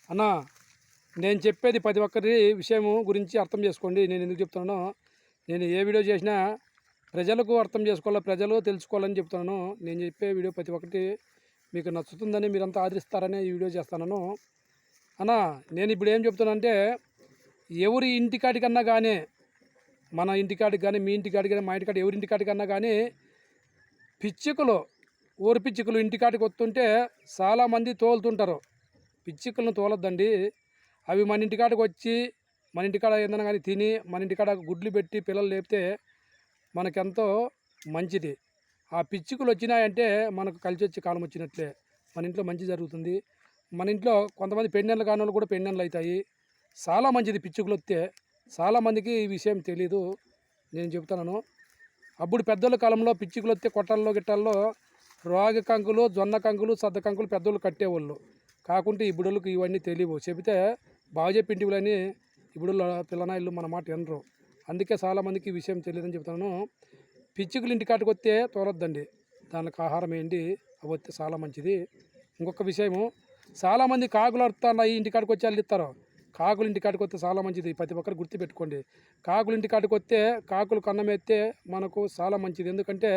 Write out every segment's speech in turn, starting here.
అన్న నేను చెప్పేది ప్రతి ఒక్కరి విషయము గురించి అర్థం చేసుకోండి. నేను ఎందుకు చెప్తున్నానో, నేను ఏ వీడియో చేసినా ప్రజలకు అర్థం చేసుకోవాలి, ప్రజలు తెలుసుకోవాలని చెప్తున్నాను. నేను చెప్పే వీడియో ప్రతి ఒక్కటి మీకు నచ్చుతుందని, మీరంతా ఆదరిస్తారని ఈ వీడియో చేస్తున్నాను. అన్న నేను ఇప్పుడు ఏం చెప్తున్నానంటే, ఎవరి ఇంటికాడికన్నా కానీ, మన ఇంటికాడికి కానీ, మీ ఇంటికాడికి కానీ, మా ఇంటికాడ ఎవరి ఇంటికాడికన్నా కానీ పిచ్చుకలు, ఊరు పిచ్చుకలు ఇంటికాడికి వస్తుంటే చాలామంది తోలుతుంటారు. పిచ్చుకలను తోలొద్దండి. అవి మన ఇంటికాడికి వచ్చి మన ఇంటికాడ ఏదైనా కానీ తిని మన ఇంటికాడ గుడ్లు పెట్టి పిల్లలు లేపితే మనకెంతో మంచిది. ఆ పిచ్చుకలు వచ్చినాయంటే మనకు కలిసి వచ్చే కాలం వచ్చినట్లే, మన ఇంట్లో మంచి జరుగుతుంది. మన ఇంట్లో కొంతమంది పెళ్ళిళ్ళు కాని వాళ్ళు కూడా పెళ్ళిళ్ళు అవుతాయి. చాలా మంచిది పిచ్చుకలు వస్తే. చాలామందికి ఈ విషయం తెలీదు, నేను చెప్తున్నాను. అప్పుడు పెద్దల కాలంలో పిచ్చుకలు వస్తే కొట్టల్లో గిట్టల్లో రాగి కంకులు, జొన్న కంకులు, సద్ద కంకులు పెద్దోళ్ళు కట్టేవాళ్ళు. కాకుంటే ఇప్పుడోళ్ళకి ఇవన్నీ తెలియవు. చెబితే బాగా చెప్పి ఇంటిని ఇప్పుడు పిల్లనాయిళ్ళు మన మాట వినరు. అందుకే చాలామందికి ఈ విషయం తెలియదని చెప్తున్నాను. పిచ్చుకలు ఇంటికాటికి వస్తే తోలొద్దండి, దానికి ఆహారం వేయండి, అవి వస్తే చాలా మంచిది. ఇంకొక విషయము, చాలామంది కాకులు అరుతున్నాయి ఇంటికాడికి వచ్చి వాళ్ళు ఇస్తారు. కాకులు ఇంటికాడికి వస్తే చాలా మంచిది, ప్రతి ఒక్కరు గుర్తుపెట్టుకోండి. కాకులు ఇంటికాడికి వస్తే కాకులు కన్నం ఎత్తే మనకు చాలా మంచిది. ఎందుకంటే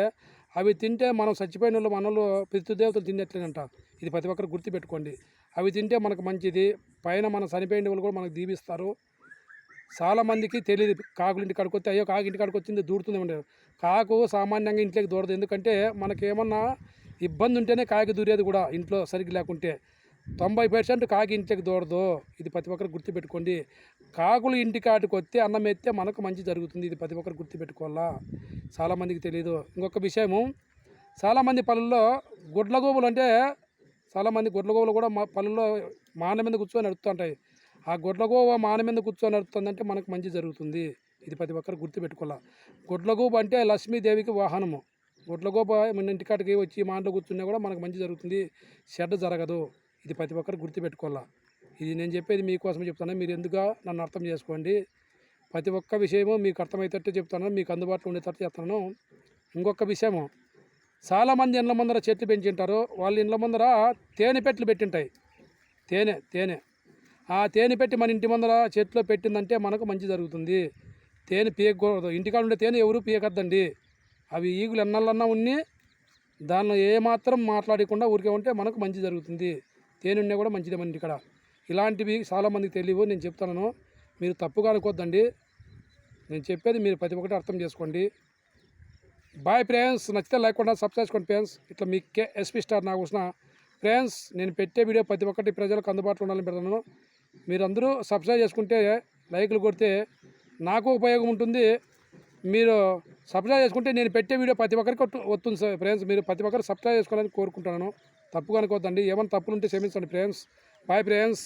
అవి తింటే మనం చచ్చిపోయిన వాళ్ళు మనలో పితృదేవతలు తిన్నట్లేనంట. ఇది ప్రతి ఒక్కరు గుర్తుపెట్టుకోండి. అవి తింటే మనకు మంచిది. పైన మన చనిపోయిన వాళ్ళు కూడా మనకు దీవిస్తారు. చాలామందికి తెలియదు. కాకులు ఇంటికాడికి వస్తే అయ్యో కాకు ఇంటికాడికి వచ్చింది దూడుతుంది ఉండేది. కాకు సామాన్యంగా ఇంట్లోకి దూరదు. ఎందుకంటే మనకేమన్నా ఇబ్బంది ఉంటేనే కాకి దూరేది కూడా, ఇంట్లో సరిగ్గా లేకుంటే. 90% కాకి ఇంట్లోకి దూరదు. ఇది ప్రతి ఒక్కరు గుర్తుపెట్టుకోండి. కాకులు ఇంటికాటికి వస్తే అన్నం ఎత్తే మనకు మంచి జరుగుతుంది. ఇది ప్రతి ఒక్కరు గుర్తుపెట్టుకోవాలా, చాలామందికి తెలియదు. ఇంకొక విషయము, చాలామంది పనుల్లో గుడ్లగూబలు అంటే చాలామంది గుడ్లగూబలు కూడా మా పనుల్లో మాన మీద కూర్చొని నడుస్తుంటాయి. ఆ గుడ్లగూబ మాన మీద కూర్చొని నడుస్తుందంటే మనకు మంచి జరుగుతుంది. ఇది ప్రతి ఒక్కరు గుర్తుపెట్టుకోవాలా. గుడ్లగూబ అంటే లక్ష్మీదేవికి వాహనము. గుడ్లగూబ మన ఇంటికాటికి వచ్చి మానలో కూర్చున్నా కూడా మనకు మంచి జరుగుతుంది, చెడ్డ జరగదు. ఇది ప్రతి ఒక్కరు గుర్తుపెట్టుకోవాలా. ఇది నేను చెప్పేది మీకోసమే చెప్తాను, మీరు ఎందుకు నన్ను అర్థం చేసుకోండి. ప్రతి ఒక్క విషయము మీకు అర్థమయ్యేటట్టు చెప్తాను, మీకు అందుబాటులో ఉండేటట్టు చెప్తాను. ఇంకొక విషయము, చాలామంది ఇండ్ల ముందర చెట్లు పెంచుంటారు. వాళ్ళ ఇండ్ల ముందర తేనె పెట్లు పెట్టింటాయి. తేనె ఆ తేనె పెట్టి మన ఇంటి ముందర చెట్లో పెట్టిందంటే మనకు మంచి జరుగుతుంది. తేనె పీయకూడదు. ఇంటికాడ ఉండే తేనె ఎవరు పీయకద్దండి. అవి ఈగులు ఎన్నళ్ళన్నా ఉన్ని దానిలో ఏమాత్రం మాట్లాడకుండా ఊరికే ఉంటే మనకు మంచి జరుగుతుంది. తేనె ఉన్నా కూడా మంచిదే మన ఇంటికాడ. ఇలాంటివి చాలామందికి తెలియవు, నేను చెప్తాను. మీరు తప్పుగా అనుకోద్దండి. నేను చెప్పేది మీరు ప్రతి ఒక్కటి అర్థం చేసుకోండి. Bye friends. నచ్చితే లైక్ కొట్టండి, సబ్స్క్రైబ్ చేసుకోండి ఫ్రెండ్స్. ఇట్లా మీ ఎస్పీ స్టార్ నాగభూషణ ఫ్రెండ్స్. నేను పెట్టే వీడియో ప్రతి ఒక్కటి ప్రజలకు అందుబాటులో ఉండాలని పెడతాను. మీరందరూ సబ్స్క్రైబ్ చేసుకుంటే, లైకులు కొడితే నాకు ఉపయోగం ఉంటుంది. మీరు సబ్స్క్రైబ్ చేసుకుంటే నేను పెట్టే వీడియో ప్రతి ఒక్కరికి వస్తుంది సార్ ఫ్రెండ్స్. మీరు ప్రతి ఒక్కరు సబ్స్క్రైబ్ చేసుకోవాలని కోరుకుంటున్నాను. తప్పుగా అనుకోవద్దండి. ఏమైనా తప్పులు ఉంటే క్షమించండి ఫ్రెండ్స్. Bye friends.